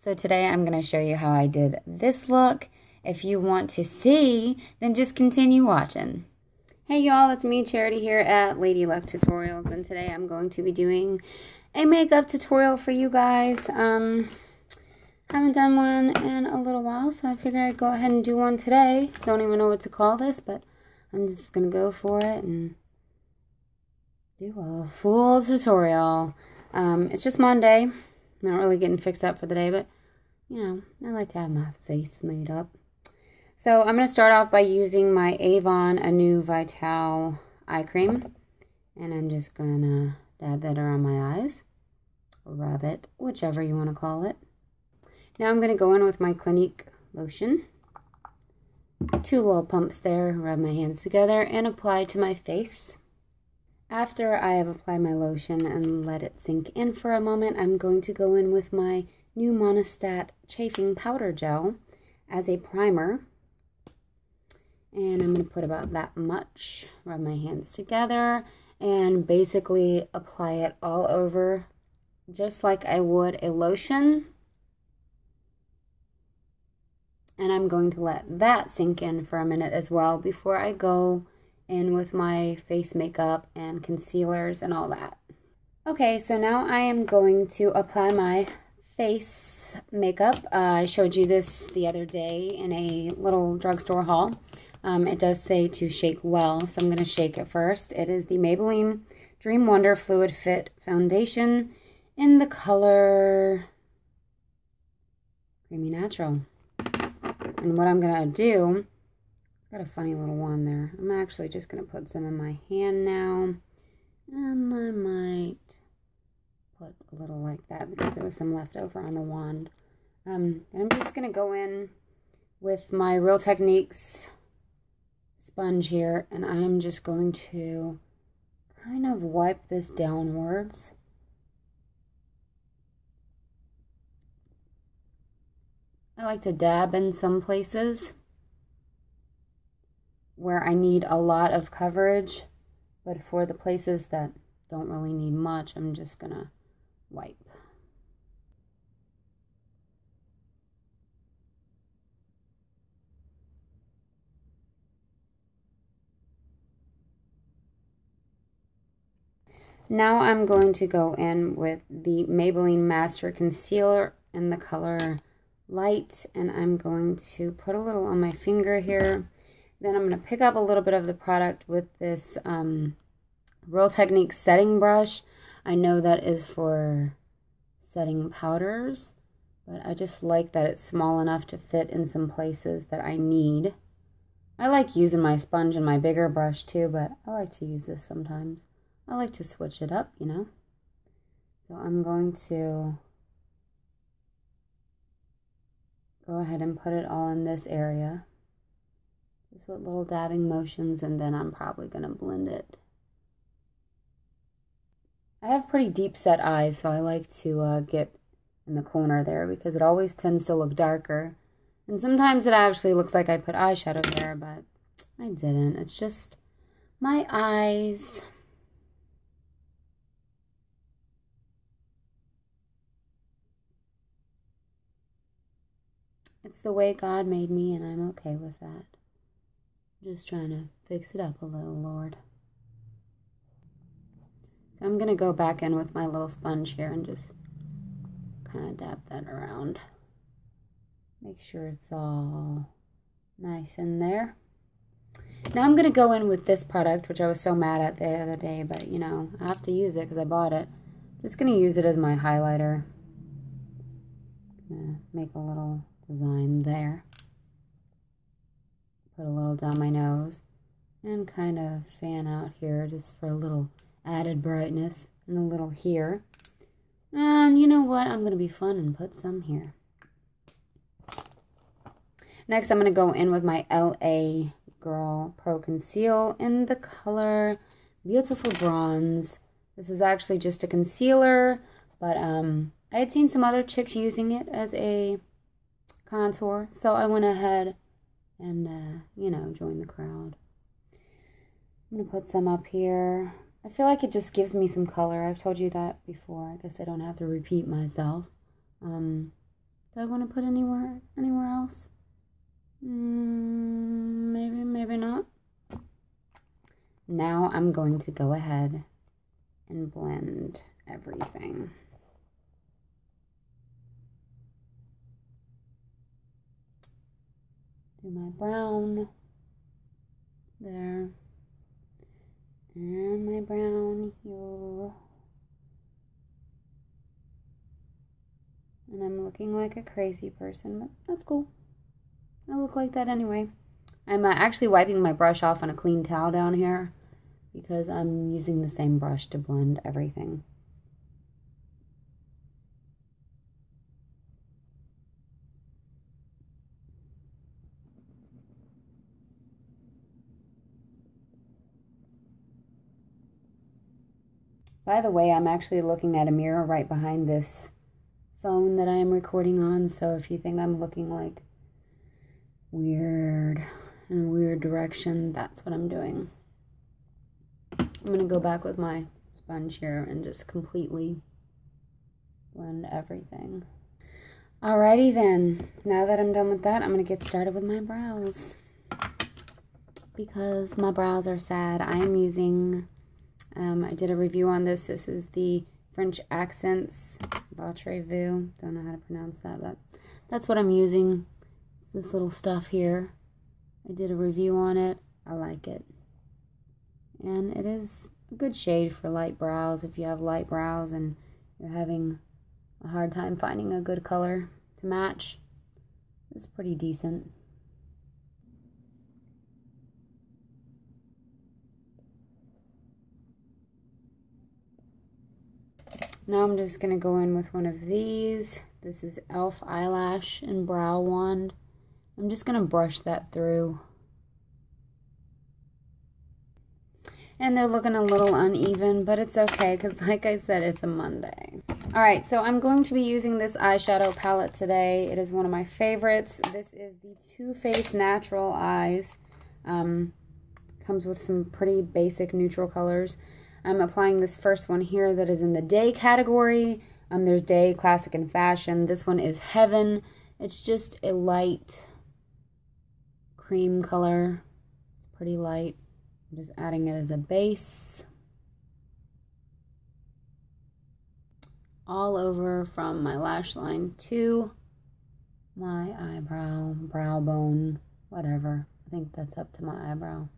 So today I'm going to show you how I did this look. If you want to see, then just continue watching. Hey y'all, it's me, Charity, here at LadyLuckTutorials, and today I'm going to be doing a makeup tutorial for you guys. Haven't done one in a little while, so I figured I'd go ahead and do one today. Don't even know what to call this, but I'm just going to go for it and do a full tutorial. It's just Monday. Not really getting fixed up for the day, but, you know, I like to have my face made up. So I'm going to start off by using my Avon Anew Vitale eye cream. And I'm just going to dab that around my eyes. Or rub it, whichever you want to call it. Now I'm going to go in with my Clinique lotion. 2 little pumps there, rub my hands together, and apply to my face. After I have applied my lotion and let it sink in for a moment, I'm going to go in with my new Monistat Chafing Powder Gel as a primer. And I'm going to put about that much, rub my hands together, and basically apply it all over just like I would a lotion. And I'm going to let that sink in for a minute as well before I go in with my face makeup and concealers and all that. Okay, so now I am going to apply my face makeup. I showed you this the other day in a little drugstore haul. It does say to shake well, so I'm going to shake it first. It is the Maybelline Dream Wonder Fluid Fit Foundation in the color Creamy Natural. And what I'm going to do, got a funny little wand there. I'm actually just going to put some in my hand now. And I might put a little like that because there was some left over on the wand. And I'm just going to go in with my Real Techniques sponge here. And I'm just going to kind of wipe this downwards. I like to dab in some places where I need a lot of coverage, but for the places that don't really need much, I'm just gonna wipe. Now I'm going to go in with the Maybelline Master Concealer in the color Light, and I'm going to put a little on my finger here. Then I'm going to pick up a little bit of the product with this Real Techniques setting brush. I know that is for setting powders, but I just like that it's small enough to fit in some places that I need. I like using my sponge and my bigger brush too, but I like to use this sometimes. I like to switch it up, you know. So I'm going to go ahead and put it all in this area. Just with little dabbing motions, and then I'm probably going to blend it. I have pretty deep set eyes, so I like to get in the corner there because it always tends to look darker. And sometimes it actually looks like I put eyeshadow there, but I didn't. It's just my eyes. It's the way God made me, and I'm okay with that. Just trying to fix it up a little, Lord. So I'm going to go back in with my little sponge here and just kind of dab that around. Make sure it's all nice in there. Now I'm going to go in with this product, which I was so mad at the other day, but you know, I have to use it because I bought it. I'm just going to use it as my highlighter. Make a little design there. Put a little down my nose and kind of fan out here just for a little added brightness, and a little here. And you know what? I'm going to be fun and put some here. Next, I'm going to go in with my LA Girl Pro Conceal in the color Beautiful Bronze. This is actually just a concealer, but I had seen some other chicks using it as a contour, so I went ahead and, you know, join the crowd. I'm going to put some up here. I feel like it just gives me some color. I've told you that before. I guess I don't have to repeat myself. Do I want to put anywhere else? Maybe, maybe not. Now I'm going to go ahead and blend everything. Do my brown there. And my brown here. And I'm looking like a crazy person, but that's cool. I look like that anyway. I'm actually wiping my brush off on a clean towel down here because I'm using the same brush to blend everything. By the way, I'm actually looking at a mirror right behind this phone that I am recording on, so if you think I'm looking like weird in a weird direction, that's what I'm doing. I'm going to go back with my sponge here and just completely blend everything. Alrighty then, now that I'm done with that, I'm going to get started with my brows. Because my brows are sad. I am using, I did a review on this. This is the French Accents Votre. Don't know how to pronounce that, but that's what I'm using. This little stuff here. I did a review on it. I like it. And it is a good shade for light brows. If you have light brows and you're having a hard time finding a good color to match, it's pretty decent. Now I'm just going to go in with one of these. This is E.L.F. Eyelash and Brow Wand. I'm just going to brush that through. And they're looking a little uneven, but it's okay because, like I said, it's a Monday. Alright, so I'm going to be using this eyeshadow palette today. It is one of my favorites. This is the Too Faced Natural Eyes. Comes with some pretty basic neutral colors. I'm applying this first one here that is in the Day category. There's Day, Classic, and Fashion. This one is Heaven. It's just a light cream color. It's pretty light. I'm just adding it as a base. All over from my lash line to my eyebrow, brow bone, whatever. I think that's up to my eyebrow.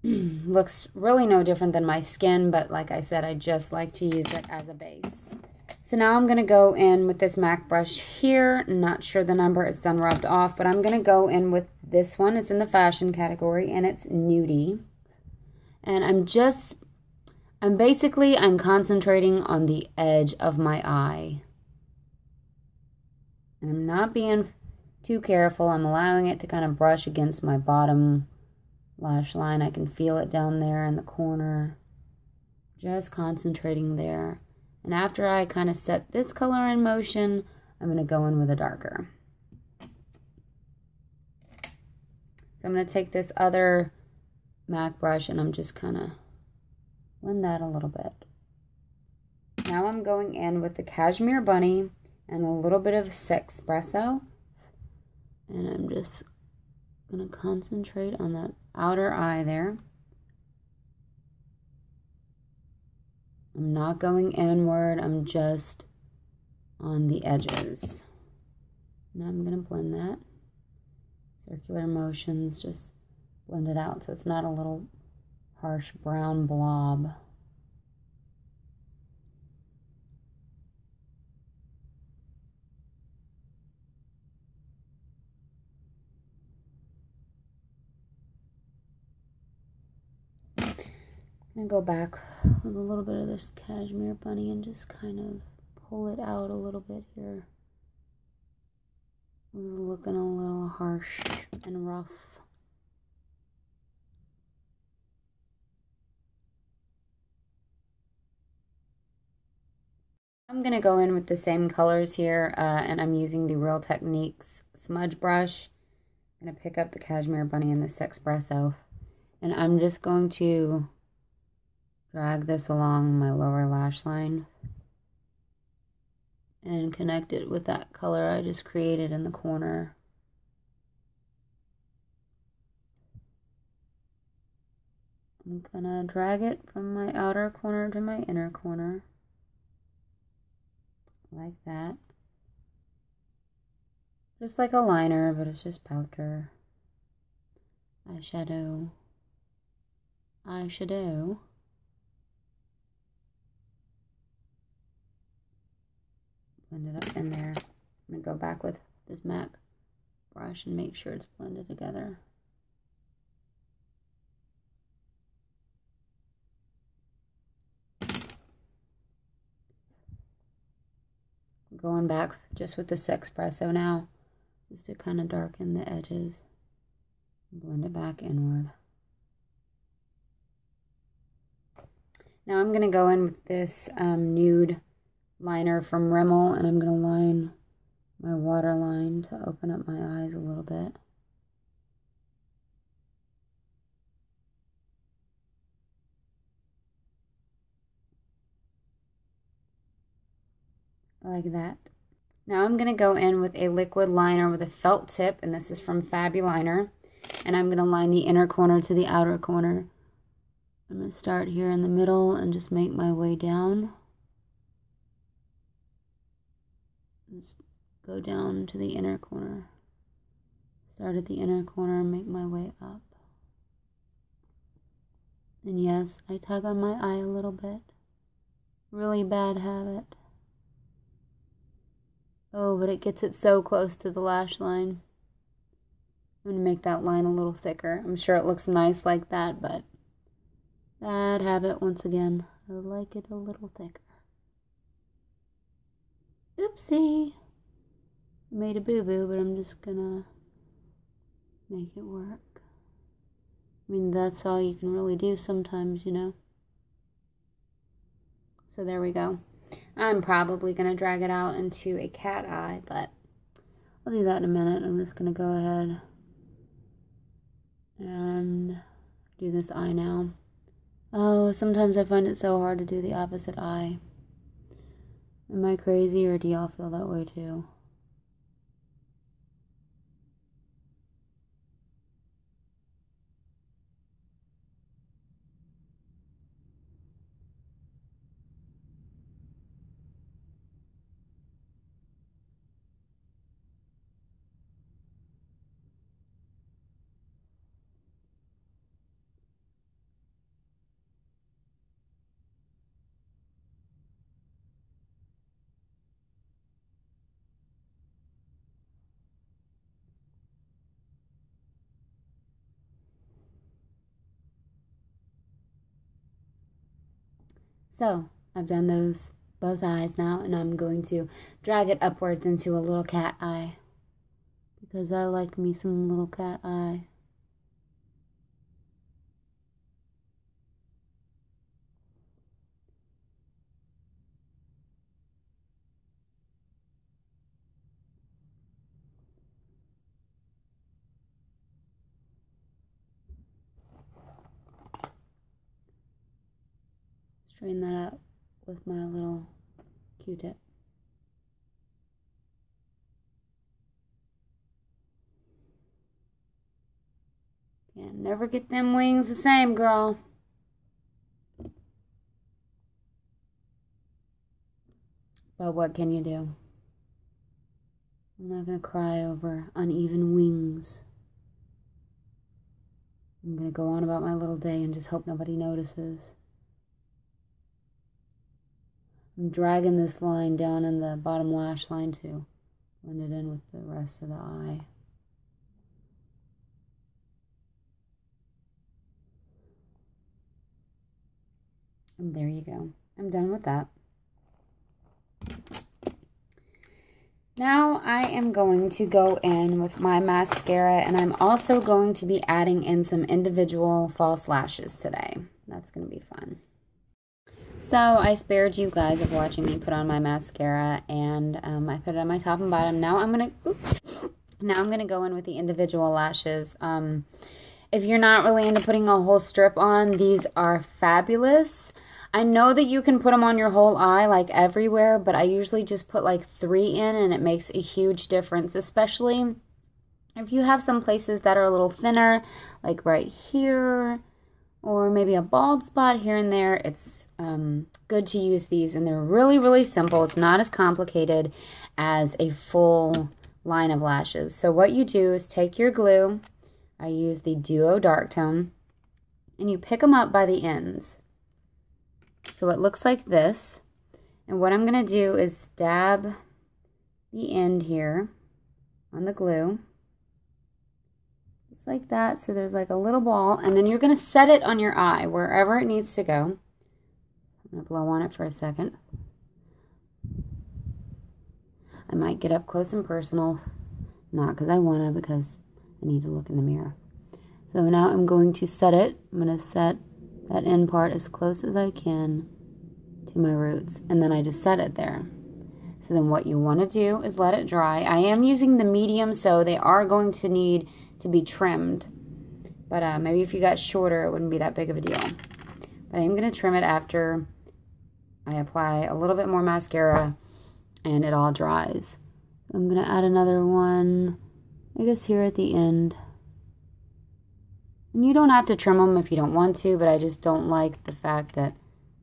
Looks really no different than my skin, but like I said, I just like to use it as a base. So now I'm going to go in with this MAC brush here. Not sure the number, it's done rubbed off, but I'm going to go in with this one. It's in the fashion category, and it's Nude. And I'm concentrating on the edge of my eye. And I'm not being too careful. I'm allowing it to kind of brush against my bottom lash line. I can feel it down there in the corner. Just concentrating there. And after I kind of set this color in motion, I'm going to go in with a darker. So I'm going to take this other MAC brush and I'm just kind of blend that a little bit. Now I'm going in with the Cashmere Bunny and a little bit of Espresso. And I'm just going to concentrate on that outer eye there. I'm not going inward, I'm just on the edges. Now I'm going to blend that. Circular motions, just blend it out so it's not a little harsh brown blob. I'm going to go back with a little bit of this Cashmere Bunny and just kind of pull it out a little bit here. It was looking a little harsh and rough. I'm going to go in with the same colors here, and I'm using the Real Techniques smudge brush. I'm going to pick up the Cashmere Bunny and this Espresso, and I'm just going to drag this along my lower lash line and connect it with that color I just created in the corner. I'm gonna drag it from my outer corner to my inner corner, like that. Just like a liner, but it's just powder. Eyeshadow. Eyeshadow. Blend it up in there. I'm gonna go back with this MAC brush and make sure it's blended together. Going back just with this espresso now, just to kind of darken the edges. Blend it back inward. Now I'm going to go in with this Nude liner from Rimmel, and I'm going to line my waterline to open up my eyes a little bit. Like that. Now I'm going to go in with a liquid liner with a felt tip, and this is from Fabuliner, and I'm going to line the inner corner to the outer corner. I'm going to start here in the middle and just make my way down. Just go down to the inner corner. Start at the inner corner and make my way up. And yes, I tug on my eye a little bit. Really bad habit. Oh, but it gets it so close to the lash line. I'm going to make that line a little thicker. I'm sure it looks nice like that, but bad habit once again. I like it a little thicker. Oopsie. I made a boo-boo, but I'm just going to make it work. I mean, that's all you can really do sometimes, you know. So there we go. I'm probably going to drag it out into a cat eye, but I'll do that in a minute. I'm just going to go ahead and do this eye now. Oh, sometimes I find it so hard to do the opposite eye. Am I crazy, or do y'all feel that way too? So, I've done those both eyes now, and I'm going to drag it upwards into a little cat eye, because I like me some little cat eye. Straighten that up with my little Q-tip. Can't never get them wings the same, girl. But what can you do? I'm not going to cry over uneven wings. I'm going to go on about my little day and just hope nobody notices. I'm dragging this line down in the bottom lash line to blend it in with the rest of the eye. And there you go. I'm done with that. Now I am going to go in with my mascara, and I'm also going to be adding in some individual false lashes today. That's going to be fun. So I spared you guys of watching me put on my mascara, and I put it on my top and bottom. Now I'm going to go in with the individual lashes. If you're not really into putting a whole strip on, these are fabulous. I know that you can put them on your whole eye, like everywhere, but I usually just put like 3 in, and it makes a huge difference, especially if you have some places that are a little thinner, like right here, or maybe a bald spot here and there. It's good to use these, and they're really, really simple. It's not as complicated as a full line of lashes. So what you do is take your glue. I use the Duo Dark Tone, and you pick them up by the ends. So it looks like this. And what I'm going to do is dab the end here on the glue. Just like that. So there's like a little ball. And then you're going to set it on your eye, wherever it needs to go. I'm going to blow on it for a second. I might get up close and personal. Not because I want to, because I need to look in the mirror. So now I'm going to set it. I'm going to set that end part as close as I can to my roots. And then I just set it there. So then what you want to do is let it dry. I am using the medium, so they are going to need to be trimmed. But maybe if you got shorter, it wouldn't be that big of a deal. But I am going to trim it after I apply a little bit more mascara and it all dries. I'm going to add another one, I guess here at the end. And you don't have to trim them if you don't want to, but I just don't like the fact that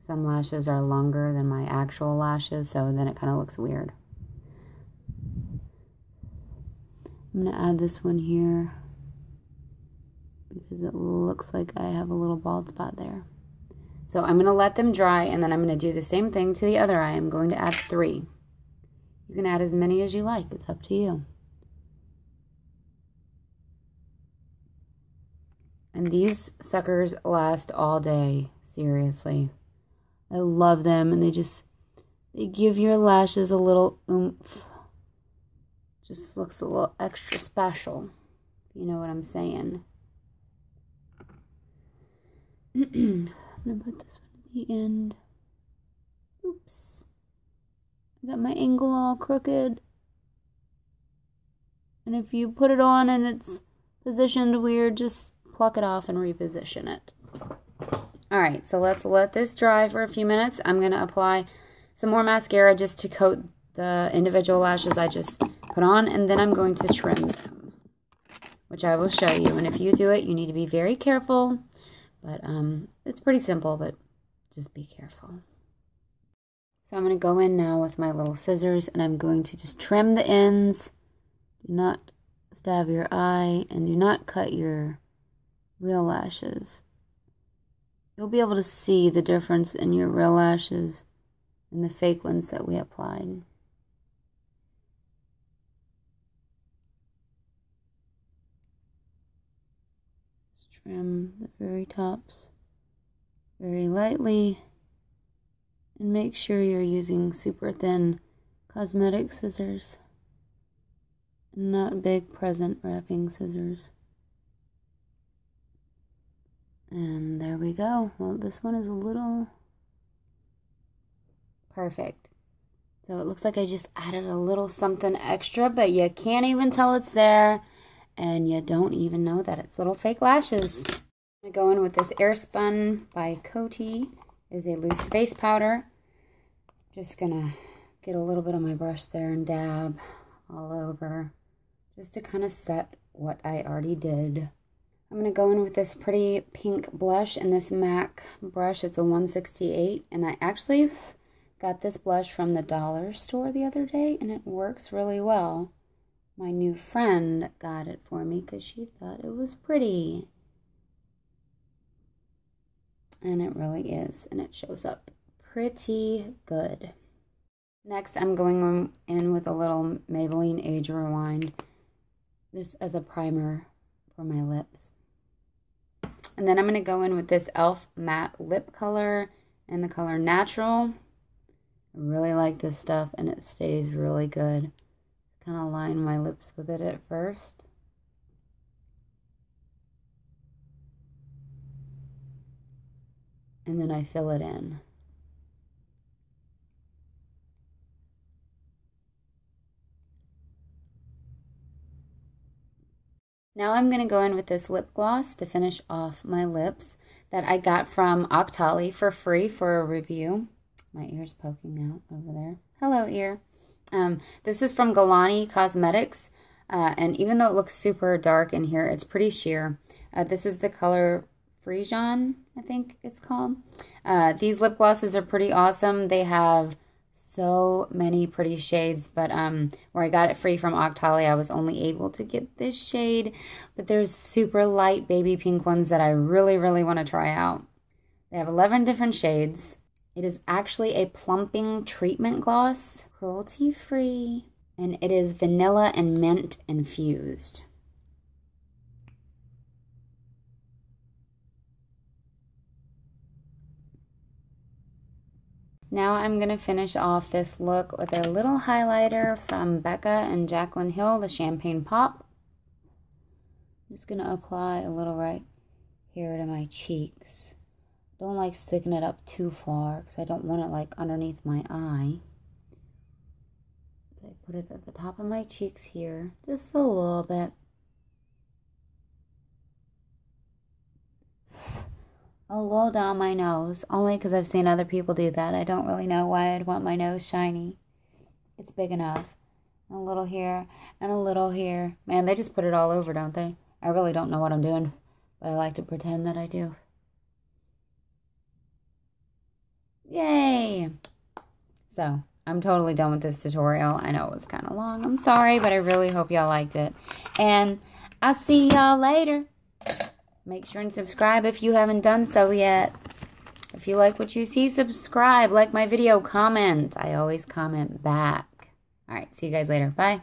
some lashes are longer than my actual lashes, so then it kind of looks weird. I'm going to add this one here because it looks like I have a little bald spot there. So I'm going to let them dry, and then I'm going to do the same thing to the other eye. I'm going to add 3. You can add as many as you like. It's up to you. And these suckers last all day, seriously. I love them, and they give your lashes a little oomph. Just looks a little extra special, if you know what I'm saying. I'm going to put this one at the end. Oops. I got my angle all crooked. And if you put it on and it's positioned weird, just pluck it off and reposition it. Alright, so let's let this dry for a few minutes. I'm going to apply some more mascara just to coat the individual lashes I just put on, and then I'm going to trim them, which I will show you. And if you do it, you need to be very careful, but it's pretty simple, but just be careful. So I'm going to go in now with my little scissors, and I'm going to just trim the ends. Do not stab your eye, and do not cut your real lashes. You'll be able to see the difference in your real lashes and the fake ones that we applied. Just trim the very tops very lightly, and make sure you're using super thin cosmetic scissors, not big present wrapping scissors. And there we go. Well, this one is a little perfect. So it looks like I just added a little something extra, but you can't even tell it's there, and you don't even know that it's little fake lashes. I'm going to go in with this Airspun by Coty. It is a loose face powder. Just going to get a little bit on my brush there and dab all over, just to kind of set what I already did. I'm going to go in with this pretty pink blush and this MAC brush. It's a 168, and I actually got this blush from the dollar store the other day, and it works really well. My new friend got it for me because she thought it was pretty. And it really is, and it shows up pretty good. Next, I'm going in with a little Maybelline Age Rewind, just as a primer for my lips. And then I'm going to go in with this E.L.F. matte lip color in the color Natural. I really like this stuff, and it stays really good. Kind of line my lips with it at first. And then I fill it in. Now I'm going to go in with this lip gloss to finish off my lips. that I got from Vitale for free for a review. My ear's poking out over there. Hello, ear. This is from Galani Cosmetics, and even though it looks super dark in here, it's pretty sheer. This is the color Frijon, I think it's called. These lip glosses are pretty awesome. They have so many pretty shades, but where I got it free from Vitale, I was only able to get this shade, but there's super light baby pink ones that I really, really want to try out. They have 11 different shades. It is actually a plumping treatment gloss, cruelty free, and it is vanilla and mint infused. Now I'm going to finish off this look with a little highlighter from Becca and Jaclyn Hill, the Champagne Pop. I'm just going to apply a little right here to my cheeks. Don't like sticking it up too far because I don't want it like underneath my eye. So I put it at the top of my cheeks here, just a little bit. A little down my nose, only because I've seen other people do that. I don't really know why I'd want my nose shiny. It's big enough. A little here and a little here. Man, they just put it all over, don't they? I really don't know what I'm doing, but I like to pretend that I do. Yay! So, I'm totally done with this tutorial. I know it was kind of long. I'm sorry, but I really hope y'all liked it. And I'll see y'all later. Make sure and subscribe if you haven't done so yet. If you like what you see, subscribe, like my video, comment. I always comment back. All right, see you guys later. Bye.